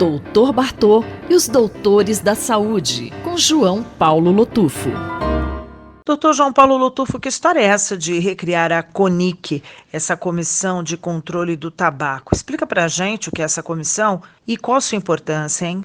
Doutor Bartô e os Doutores da Saúde, com João Paulo Lotufo. Doutor João Paulo Lotufo, que história é essa de recriar a CONIC, essa Comissão de Controle do Tabaco? Explica pra gente o que é essa comissão e qual a sua importância, hein?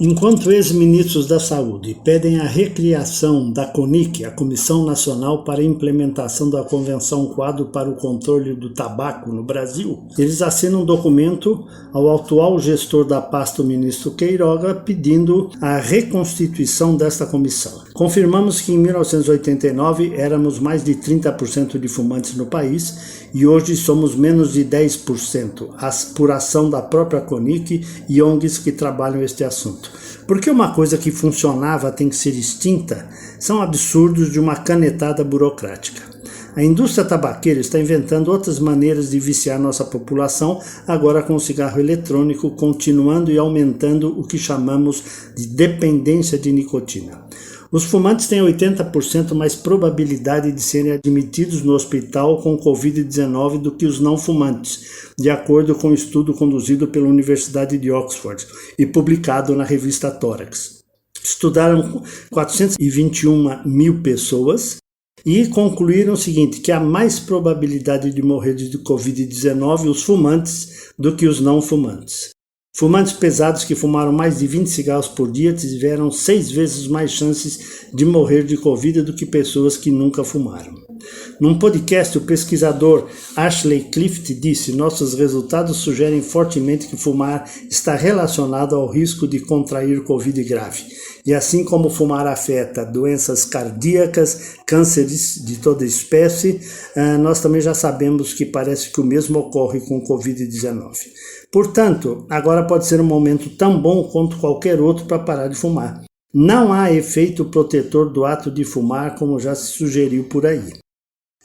Enquanto ex-ministros da Saúde pedem a recriação da CONIC, a Comissão Nacional para a Implementação da Convenção Quadro para o Controle do Tabaco no Brasil, eles assinam um documento ao atual gestor da pasta, o ministro Queiroga, pedindo a reconstituição desta comissão. Confirmamos que em 1989 éramos mais de 30% de fumantes no país e hoje somos menos de 10%, por ação da própria CONIC e ONGs que trabalham este assunto. Porque uma coisa que funcionava tem que ser extinta são absurdos de uma canetada burocrática. A indústria tabaqueira está inventando outras maneiras de viciar nossa população, agora com o cigarro eletrônico, continuando e aumentando o que chamamos de dependência de nicotina. Os fumantes têm 80% mais probabilidade de serem admitidos no hospital com Covid-19 do que os não fumantes, de acordo com um estudo conduzido pela Universidade de Oxford e publicado na revista Tórax. Estudaram 421 mil pessoas e concluíram o seguinte, que há mais probabilidade de morrer de Covid-19 os fumantes do que os não fumantes. Fumantes pesados que fumaram mais de 20 cigarros por dia tiveram 6 vezes mais chances de morrer de Covid do que pessoas que nunca fumaram. Num podcast, o pesquisador Ashley Clift disse: nossos resultados sugerem fortemente que fumar está relacionado ao risco de contrair Covid grave. E assim como fumar afeta doenças cardíacas, cânceres de toda espécie, nós também já sabemos que parece que o mesmo ocorre com Covid-19. Portanto, agora pode ser um momento tão bom quanto qualquer outro para parar de fumar. Não há efeito protetor do ato de fumar, como já se sugeriu por aí.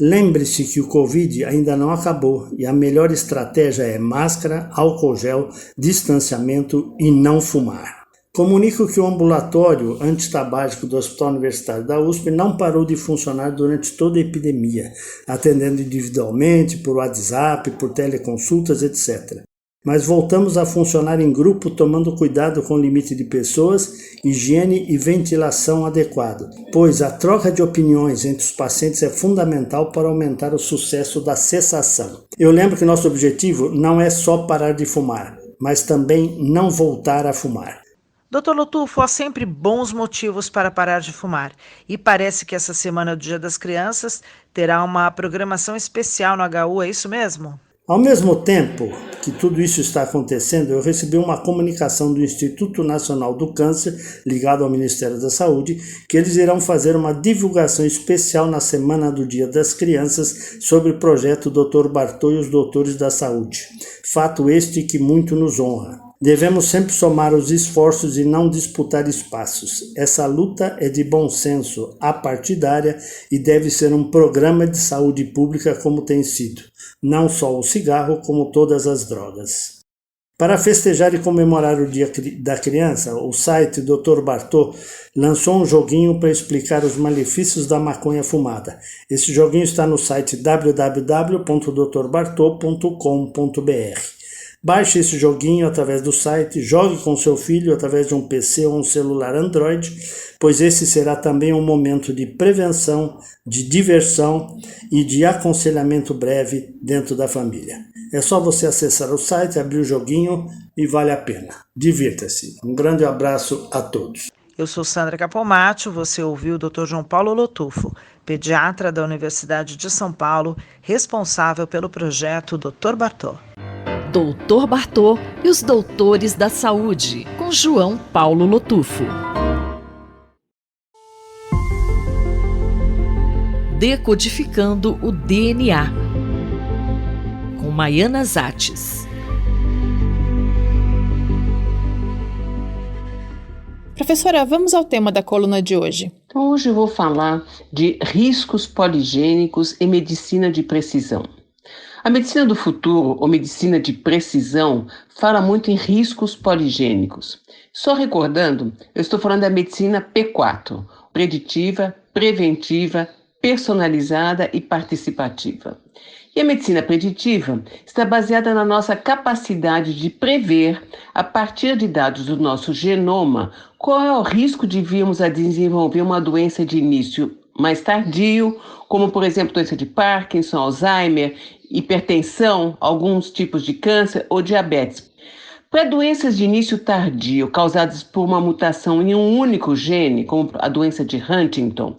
Lembre-se que o Covid ainda não acabou e a melhor estratégia é máscara, álcool gel, distanciamento e não fumar. Comunico que o ambulatório antitabágico do Hospital Universitário da USP não parou de funcionar durante toda a epidemia, atendendo individualmente, por WhatsApp, por teleconsultas, etc. Mas voltamos a funcionar em grupo, tomando cuidado com o limite de pessoas, higiene e ventilação adequado, pois a troca de opiniões entre os pacientes é fundamental para aumentar o sucesso da cessação. Eu lembro que nosso objetivo não é só parar de fumar, mas também não voltar a fumar. Doutor Lotufo, há sempre bons motivos para parar de fumar. E parece que essa semana do Dia das Crianças terá uma programação especial no HU, é isso mesmo? Ao mesmo tempo que tudo isso está acontecendo, eu recebi uma comunicação do Instituto Nacional do Câncer, ligado ao Ministério da Saúde, que eles irão fazer uma divulgação especial na Semana do Dia das Crianças sobre o projeto Dr. Bartô e os Doutores da Saúde. Fato este que muito nos honra. Devemos sempre somar os esforços e não disputar espaços. Essa luta é de bom senso, apartidária e deve ser um programa de saúde pública como tem sido. Não só o cigarro, como todas as drogas. Para festejar e comemorar o Dia da Criança, o site Dr. Bartô lançou um joguinho para explicar os malefícios da maconha fumada. Esse joguinho está no site www.drbartô.com.br. Baixe esse joguinho através do site, jogue com seu filho através de um PC ou um celular Android, pois esse será também um momento de prevenção, de diversão e de aconselhamento breve dentro da família. É só você acessar o site, abrir o joguinho e vale a pena. Divirta-se. Um grande abraço a todos. Eu sou Sandra Capomatto, você ouviu o Dr. João Paulo Lotufo, pediatra da Universidade de São Paulo, responsável pelo projeto Dr. Bartô. Doutor Bartô e os Doutores da Saúde, com João Paulo Lotufo. Decodificando o DNA, com Maiana Zates. Professora, vamos ao tema da coluna de hoje. Então, hoje eu vou falar de riscos poligênicos e medicina de precisão. A medicina do futuro, ou medicina de precisão, fala muito em riscos poligênicos. Só recordando, eu estou falando da medicina P4, preditiva, preventiva, personalizada e participativa. E a medicina preditiva está baseada na nossa capacidade de prever, a partir de dados do nosso genoma, qual é o risco de virmos a desenvolver uma doença de início mais tardio, como, por exemplo, doença de Parkinson, Alzheimer, hipertensão, alguns tipos de câncer ou diabetes. Para doenças de início tardio causadas por uma mutação em um único gene, como a doença de Huntington,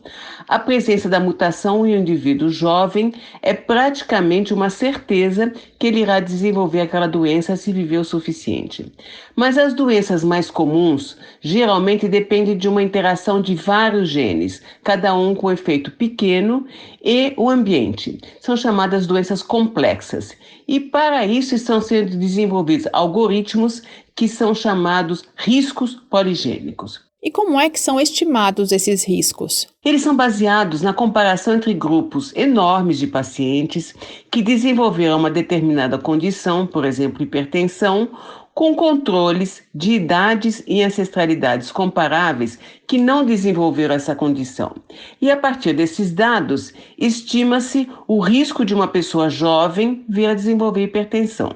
a presença da mutação em um indivíduo jovem é praticamente uma certeza que ele irá desenvolver aquela doença se viver o suficiente. Mas as doenças mais comuns geralmente dependem de uma interação de vários genes, cada um com efeito pequeno, e o ambiente. São chamadas doenças complexas. E para isso estão sendo desenvolvidos algoritmos que são chamados riscos poligênicos. E como é que são estimados esses riscos? Eles são baseados na comparação entre grupos enormes de pacientes que desenvolveram uma determinada condição, por exemplo, hipertensão, com controles de idades e ancestralidades comparáveis que não desenvolveram essa condição. E a partir desses dados, estima-se o risco de uma pessoa jovem vir a desenvolver hipertensão.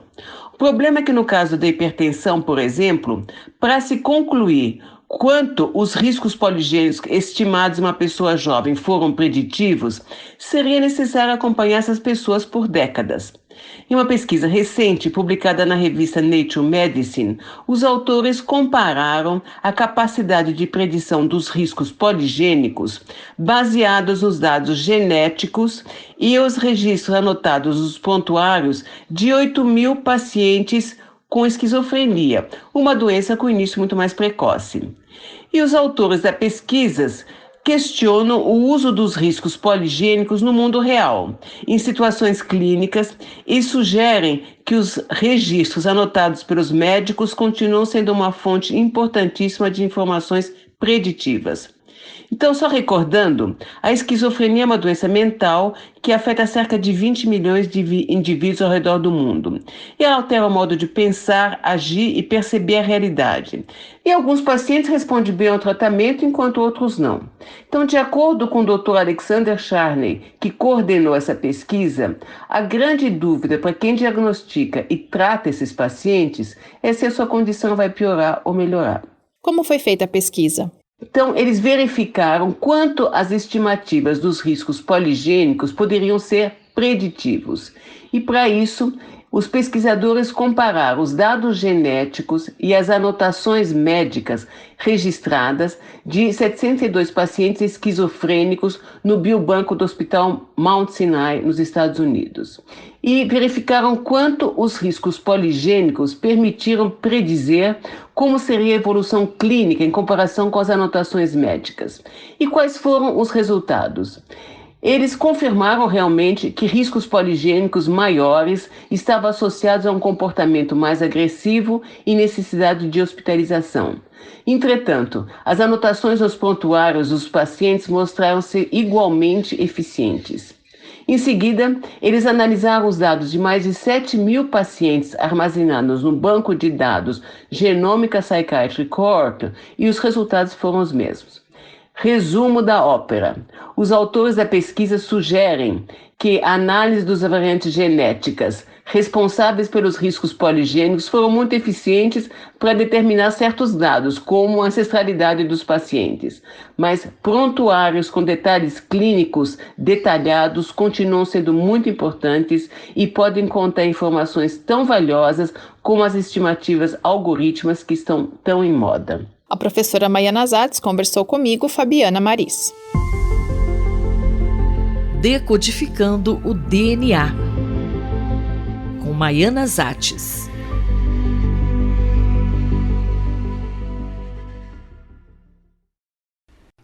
O problema é que no caso da hipertensão, por exemplo, para se concluir quanto os riscos poligênicos estimados em uma pessoa jovem foram preditivos, seria necessário acompanhar essas pessoas por décadas. Em uma pesquisa recente, publicada na revista Nature Medicine, os autores compararam a capacidade de predição dos riscos poligênicos baseados nos dados genéticos e os registros anotados nos prontuários de 8.000 pacientes com esquizofrenia, uma doença com início muito mais precoce. E os autores da pesquisa questionam o uso dos riscos poligênicos no mundo real, em situações clínicas, e sugerem que os registros anotados pelos médicos continuam sendo uma fonte importantíssima de informações preditivas. Então, só recordando, a esquizofrenia é uma doença mental que afeta cerca de 20 milhões de indivíduos ao redor do mundo. E ela altera o modo de pensar, agir e perceber a realidade. E alguns pacientes respondem bem ao tratamento, enquanto outros não. Então, de acordo com o Dr. Alexander Charney, que coordenou essa pesquisa, a grande dúvida para quem diagnostica e trata esses pacientes é se a sua condição vai piorar ou melhorar. Como foi feita a pesquisa? Então, eles verificaram quanto as estimativas dos riscos poligênicos poderiam ser preditivos. E, para isso, os pesquisadores compararam os dados genéticos e as anotações médicas registradas de 702 pacientes esquizofrênicos no biobanco do Hospital Mount Sinai, nos Estados Unidos. E verificaram quanto os riscos poligênicos permitiram predizer como seria a evolução clínica em comparação com as anotações médicas. E quais foram os resultados? Eles confirmaram realmente que riscos poligênicos maiores estavam associados a um comportamento mais agressivo e necessidade de hospitalização. Entretanto, as anotações nos prontuários dos pacientes mostraram-se igualmente eficientes. Em seguida, eles analisaram os dados de mais de 7.000 pacientes armazenados no banco de dados Genomic Psychiatry Corp e os resultados foram os mesmos. Resumo da ópera. Os autores da pesquisa sugerem que a análise das variantes genéticas responsáveis pelos riscos poligênicos foram muito eficientes para determinar certos dados, como a ancestralidade dos pacientes. Mas prontuários com detalhes clínicos detalhados continuam sendo muito importantes e podem conter informações tão valiosas como as estimativas algorítmicas que estão tão em moda. A professora Maiana Zatz conversou comigo, Fabiana Maris. Decodificando o DNA, com Maiana Zatz.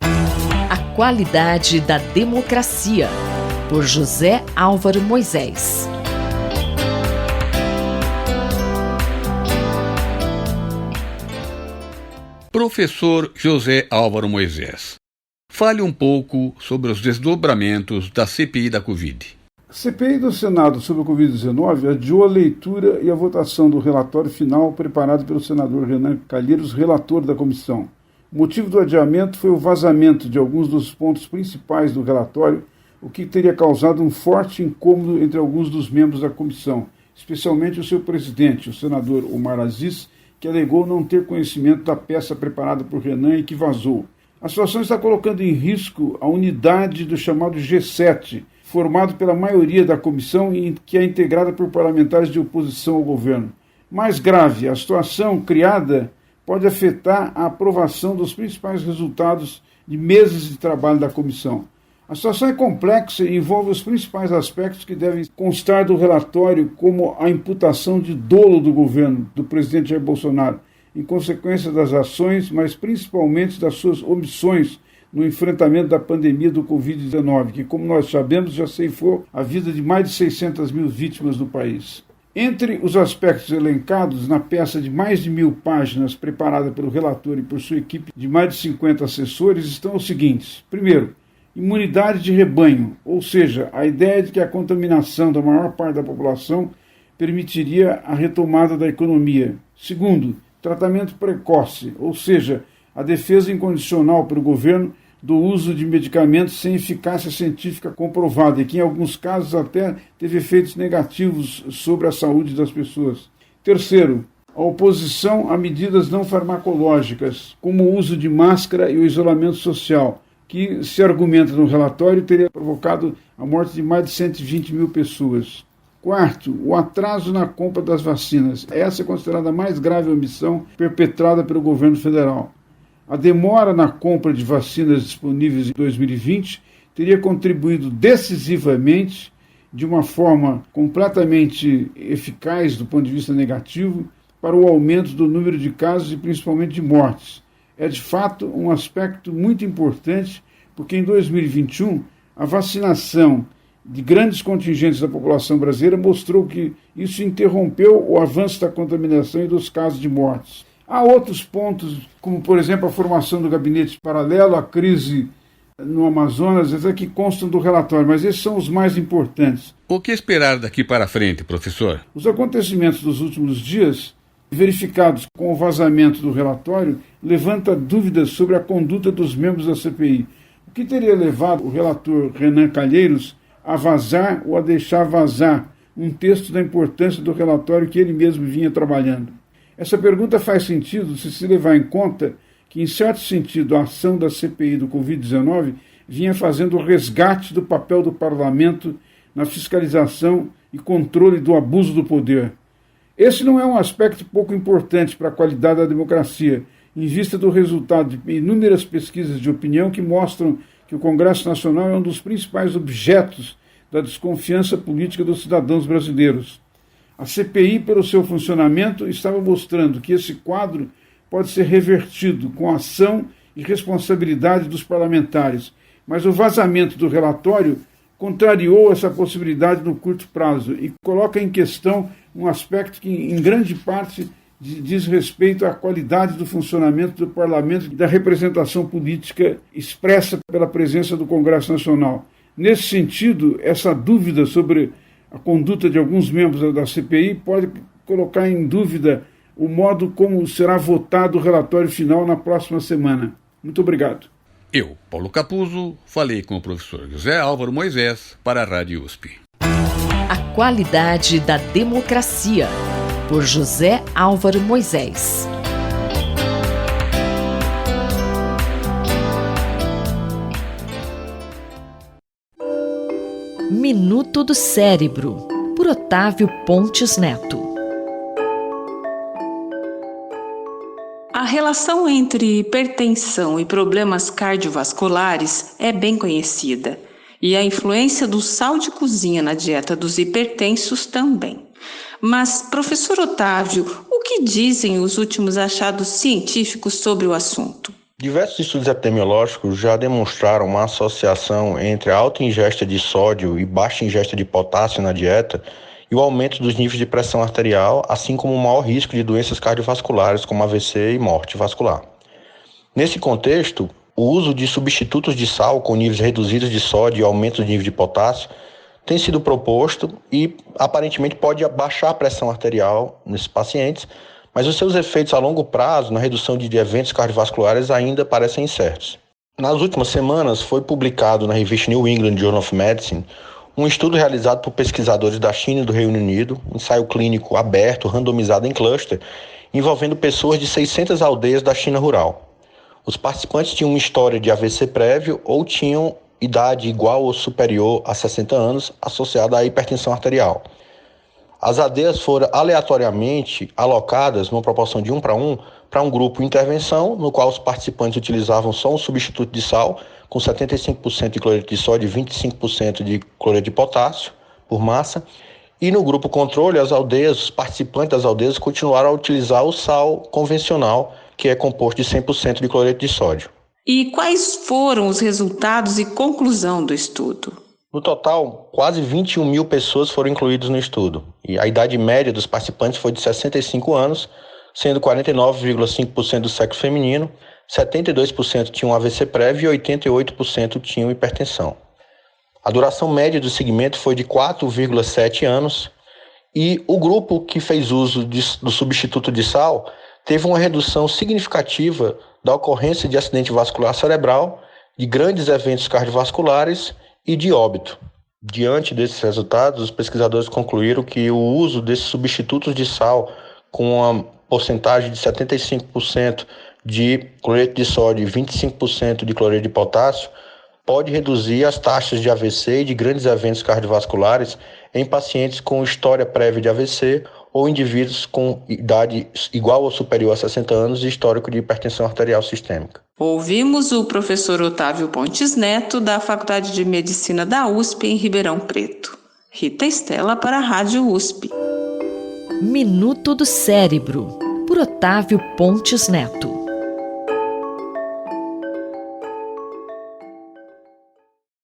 A qualidade da democracia, por José Álvaro Moisés. Professor José Álvaro Moisés, fale um pouco sobre os desdobramentos da CPI da Covid. A CPI do Senado sobre a Covid-19 adiou a leitura e a votação do relatório final preparado pelo senador Renan Calheiros, relator da comissão. O motivo do adiamento foi o vazamento de alguns dos pontos principais do relatório o que teria causado um forte incômodo entre alguns dos membros da comissão, especialmente o seu presidente, o senador Omar Aziz, que alegou não ter conhecimento da peça preparada por Renan e que vazou. A situação está colocando em risco a unidade do chamado G7, formado pela maioria da comissão e que é integrada por parlamentares de oposição ao governo. Mais grave, a situação criada pode afetar a aprovação dos principais resultados de meses de trabalho da comissão. A situação é complexa e envolve os principais aspectos que devem constar do relatório, como a imputação de dolo do governo do presidente Jair Bolsonaro, em consequência das ações, mas principalmente das suas omissões no enfrentamento da pandemia do Covid-19, que, como nós sabemos, já ceifou a vida de mais de 600 mil vítimas no país. Entre os aspectos elencados na peça de mais de 1.000 páginas preparada pelo relator e por sua equipe de mais de 50 assessores estão os seguintes. Primeiro, imunidade de rebanho, ou seja, a ideia de que a contaminação da maior parte da população permitiria a retomada da economia. Segundo, tratamento precoce, ou seja, a defesa incondicional pelo governo do uso de medicamentos sem eficácia científica comprovada e que, em alguns casos, até teve efeitos negativos sobre a saúde das pessoas. Terceiro, a oposição a medidas não farmacológicas, como o uso de máscara e o isolamento social, que, se argumenta no relatório, teria provocado a morte de mais de 120 mil pessoas. Quarto, o atraso na compra das vacinas. Essa é considerada a mais grave omissão perpetrada pelo governo federal. A demora na compra de vacinas disponíveis em 2020 teria contribuído decisivamente, de uma forma completamente eficaz do ponto de vista negativo, para o aumento do número de casos e principalmente de mortes. É de fato um aspecto muito importante, porque em 2021 a vacinação de grandes contingentes da população brasileira mostrou que isso interrompeu o avanço da contaminação e dos casos de mortes. Há outros pontos, como por exemplo a formação do gabinete paralelo, a crise no Amazonas, que constam do relatório, mas esses são os mais importantes. O que esperar daqui para frente, professor? Os acontecimentos dos últimos dias, verificados com o vazamento do relatório, levanta dúvidas sobre a conduta dos membros da CPI. O que teria levado o relator Renan Calheiros a vazar ou a deixar vazar um texto da importância do relatório que ele mesmo vinha trabalhando? Essa pergunta faz sentido se levar em conta que, em certo sentido, a ação da CPI do Covid-19 vinha fazendo o resgate do papel do parlamento na fiscalização e controle do abuso do poder. Esse não é um aspecto pouco importante para a qualidade da democracia, em vista do resultado de inúmeras pesquisas de opinião que mostram que o Congresso Nacional é um dos principais objetos da desconfiança política dos cidadãos brasileiros. A CPI, pelo seu funcionamento, estava mostrando que esse quadro pode ser revertido com ação e responsabilidade dos parlamentares, mas o vazamento do relatório contrariou essa possibilidade no curto prazo e coloca em questão um aspecto que, em grande parte, diz respeito à qualidade do funcionamento do parlamento e da representação política expressa pela presença do Congresso Nacional. Nesse sentido, essa dúvida sobre a conduta de alguns membros da CPI pode colocar em dúvida o modo como será votado o relatório final na próxima semana. Muito obrigado. Eu, Paulo Capuzzo, falei com o professor José Álvaro Moisés para a Rádio USP. A qualidade da democracia, por José Álvaro Moisés. Minuto do Cérebro, por Otávio Pontes Neto. A relação entre hipertensão e problemas cardiovasculares é bem conhecida, e a influência do sal de cozinha na dieta dos hipertensos também. Mas, professor Otávio, o que dizem os últimos achados científicos sobre o assunto? Diversos estudos epidemiológicos já demonstraram uma associação entre a alta ingesta de sódio e baixa ingesta de potássio na dieta e o aumento dos níveis de pressão arterial, assim como o maior risco de doenças cardiovasculares como AVC e morte vascular. Nesse contexto, o uso de substitutos de sal com níveis reduzidos de sódio e aumento do nível de potássio tem sido proposto e aparentemente pode abaixar a pressão arterial nesses pacientes, mas os seus efeitos a longo prazo na redução de eventos cardiovasculares ainda parecem incertos. Nas últimas semanas, foi publicado na revista New England Journal of Medicine um estudo realizado por pesquisadores da China e do Reino Unido, um ensaio clínico aberto, randomizado em cluster, envolvendo pessoas de 600 aldeias da China rural. Os participantes tinham uma história de AVC prévio ou tinham idade igual ou superior a 60 anos associada à hipertensão arterial. As aldeias foram aleatoriamente alocadas numa proporção de 1 para um grupo intervenção, no qual os participantes utilizavam só um substituto de sal, com 75% de cloreto de sódio e 25% de cloreto de potássio por massa. E no grupo controle, os participantes das aldeias continuaram a utilizar o sal convencional, que é composto de 100% de cloreto de sódio. E quais foram os resultados e conclusão do estudo? No total, quase 21 mil pessoas foram incluídas no estudo. E a idade média dos participantes foi de 65 anos, sendo 49,5% do sexo feminino, 72% tinham AVC prévio e 88% tinham hipertensão. A duração média do segmento foi de 4,7 anos e o grupo que fez uso do substituto de sal teve uma redução significativa da ocorrência de acidente vascular cerebral, de grandes eventos cardiovasculares e de óbito. Diante desses resultados, os pesquisadores concluíram que o uso desses substitutos de sal com uma porcentagem de 75% de cloreto de sódio e 25% de cloreto de potássio pode reduzir as taxas de AVC e de grandes eventos cardiovasculares em pacientes com história prévia de AVC ou indivíduos com idade igual ou superior a 60 anos e histórico de hipertensão arterial sistêmica. Ouvimos o professor Otávio Pontes Neto, da Faculdade de Medicina da USP, em Ribeirão Preto. Rita Estela para a Rádio USP. Minuto do Cérebro, por Otávio Pontes Neto.